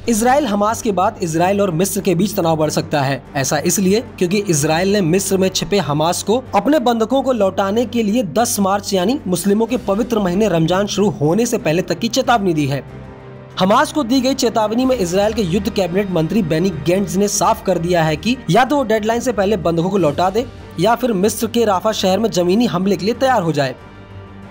Israel Hamas के बाद Israel और मिस्र के बीच तनाव बढ़ सकता है। ऐसा इसलिए क्योंकि इजराइल ने मिस्र में छिपे हमास को अपने बंधकों को लौटाने के लिए 10 मार्च यानी मुस्लिमों के पवित्र महीने रमजान शुरू होने से पहले तक की चेतावनी दी है। हमास को दी गई चेतावनी में इजराइल के युद्ध कैबिनेट मंत्री बेनी गेंट्स ने साफ कर दिया है कि या तो वो डेडलाइन से पहले बंधकों को लौटा दे या फिर मिस्र के राफा शहर में जमीनी हमले के लिए तैयार हो जाए।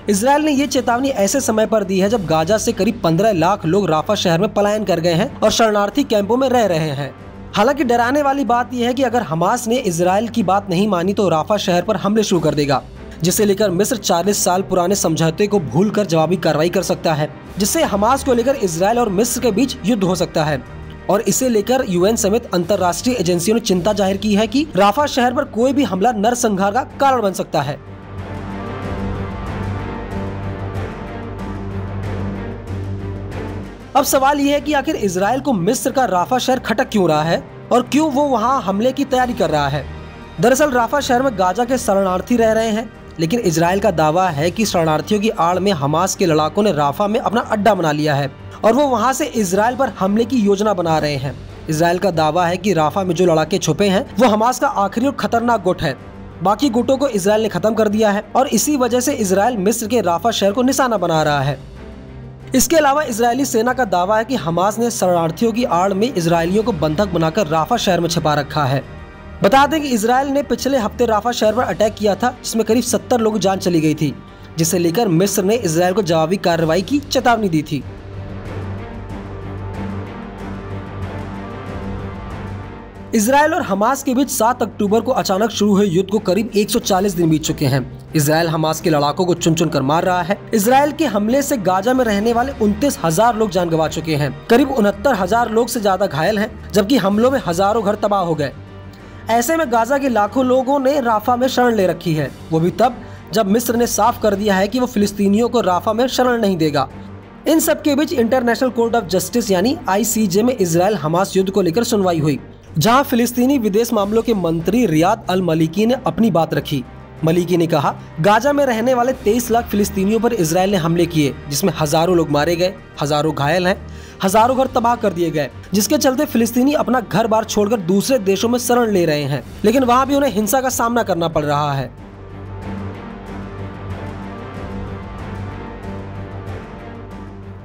इजराइल ने ये चेतावनी ऐसे समय पर दी है जब गाजा से करीब 15 लाख लोग राफा शहर में पलायन कर गए हैं और शरणार्थी कैंपों में रह रहे हैं। हालांकि डराने वाली बात यह है कि अगर हमास ने इजराइल की बात नहीं मानी तो राफा शहर पर हमले शुरू कर देगा, जिसे लेकर मिस्र 40 साल पुराने समझौते को भूलकर जवाबी कार्रवाई कर सकता है, जिससे हमास को लेकर इजराइल और मिस्र के बीच युद्ध हो सकता है। और इसे लेकर यूएन समेत अंतर्राष्ट्रीय एजेंसियों ने चिंता जाहिर की है कि राफा शहर पर कोई भी हमला नरसंहार का कारण बन सकता है। अब सवाल यह है कि आखिर इजराइल को मिस्र का राफा शहर खटक क्यों रहा है और क्यों वो वहां हमले की तैयारी कर रहा है। दरअसल राफा शहर में गाजा के शरणार्थी रह रहे हैं, लेकिन इजराइल का दावा है कि शरणार्थियों की आड़ में हमास के लड़ाकों ने राफा में अपना अड्डा बना लिया है और वो वहां से इजराइल पर हमले की योजना बना रहे हैं। इजराइल का दावा है कि राफा में जो लड़ाके छुपे हैं वो हमास का आखिरी और खतरनाक गुट है। बाकी गुटों को इजराइल ने खत्म कर दिया है और इसी वजह से इजराइल मिस्र के राफा शहर को निशाना बना रहा है। इसके अलावा इजरायली सेना का दावा है कि हमास ने शरणार्थियों की आड़ में इजरायलियों को बंधक बनाकर राफा शहर में छिपा रखा है। बता दें कि इजराइल ने पिछले हफ्ते राफा शहर पर अटैक किया था, जिसमें करीब 70 लोग जान चली गई थी, जिसे लेकर मिस्र ने इजराइल को जवाबी कार्रवाई की चेतावनी दी थी। इजराइल और हमास के बीच 7 अक्टूबर को अचानक शुरू हुए युद्ध को करीब 140 दिन बीत चुके हैं। इजराइल हमास के लड़ाकों को चुन चुन कर मार रहा है। इजराइल के हमले से गाजा में रहने वाले 29,000 लोग जान गंवा चुके हैं। करीब 69,000 लोग से ज्यादा घायल हैं, जबकि हमलों में हजारों घर तबाह हो गए। ऐसे में गाजा के लाखों लोगों ने राफा में शरण ले रखी है, वो भी तब जब मिस्र ने साफ कर दिया है कि वो फिलिस्तीनियों को राफा में शरण नहीं देगा। इन सब के बीच इंटरनेशनल कोर्ट ऑफ जस्टिस यानी ICJ में इजराइल हमास युद्ध को लेकर सुनवाई हुई, जहां फिलिस्तीनी विदेश मामलों के मंत्री रियाद अल मलिकी ने अपनी बात रखी। मलिकी ने कहा, गाजा में रहने वाले 23 लाख फिलिस्तीनियों पर इजराइल ने हमले किए, जिसमें हजारों लोग मारे गए, हजारों घायल हैं, हजारों घर तबाह कर दिए गए, जिसके चलते फिलिस्तीनी अपना घर बार छोड़कर दूसरे देशों में शरण ले रहे हैं, लेकिन वहां भी उन्हें हिंसा का सामना करना पड़ रहा है।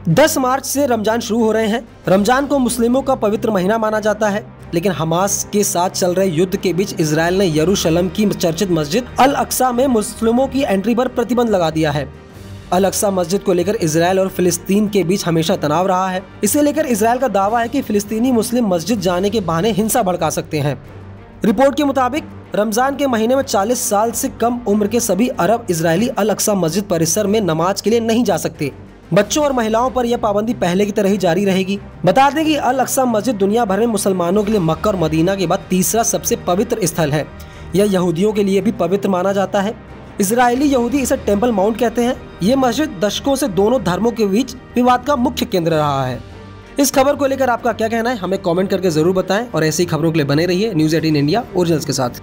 दस मार्च से रमजान शुरू हो रहे हैं। रमजान को मुस्लिमों का पवित्र महीना माना जाता है, लेकिन हमास के साथ चल रहे युद्ध के बीच इजराइल ने यरूशलेम की चर्चित मस्जिद अल अक्सा में मुस्लिमों की एंट्री पर प्रतिबंध लगा दिया है। अल अक्सा मस्जिद को लेकर इजराइल और फिलिस्तीन के बीच हमेशा तनाव रहा है। इसे लेकर इजराइल का दावा है कि फिलिस्तीनी मुस्लिम मस्जिद जाने के बहाने हिंसा भड़का सकते हैं। रिपोर्ट के मुताबिक रमजान के महीने में 40 साल से कम उम्र के सभी अरब इजरायली अल अक्सा मस्जिद परिसर में नमाज के लिए नहीं जा सकते। बच्चों और महिलाओं पर यह पाबंदी पहले की तरह ही जारी रहेगी। बता दें कि अल अक्सा मस्जिद दुनिया भर में मुसलमानों के लिए मक्का और मदीना के बाद तीसरा सबसे पवित्र स्थल है। यह यहूदियों के लिए भी पवित्र माना जाता है। इजरायली यहूदी इसे टेम्पल माउंट कहते हैं। ये मस्जिद दशकों से दोनों धर्मों के बीच विवाद का मुख्य केंद्र रहा है। इस खबर को लेकर आपका क्या कहना है, हमें कमेंट करके जरूर बताएं और ऐसी खबरों के लिए बने रहिए न्यूज़ 18 इंडिया ओरिजिनल्स के साथ।